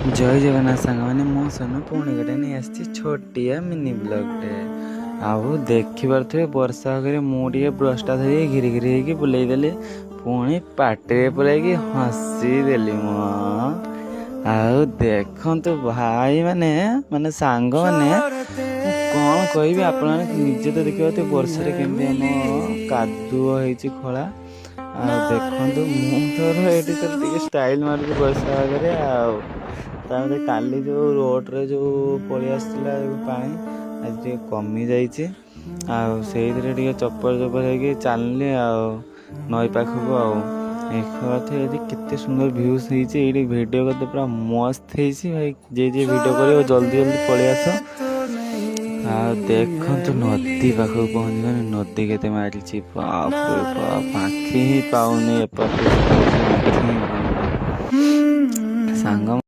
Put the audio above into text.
जय जगन्नाथ सांगमाने मो सोनू पुणी गोटे नहीं आसी छोटिया मिनी ब्लॉगटे आउ देखी पारे वर्षा आगे मुझे ब्रशटा धरी घिरी घिरी होगी बुलेदेली पुणी पाटे पुरैकी हसीदेली मो आउ देखु भाई माने माने सांग माने कौन कहि आप निजे तो देखिए वर्षा केमती आम कादुओ हो खोला देखु मुझे तो स्टाइल मारूँ वर्षा आगे आगे काली जो रोड्रे जो पलि आसला पानी आज कमी जाइए से चप्पल चप्पल हो चलनी नई पाखक आते केते सुंदर भ्यूज होती वीडियो करते पूरा मस्त है भाई जे वीडियो कर जल्दी जल्दी पलि आस देखु नदी पाखक पहुँच मैंने नदी के मारी बाप रे बाप आखि ही पाऊनी एपटे सांग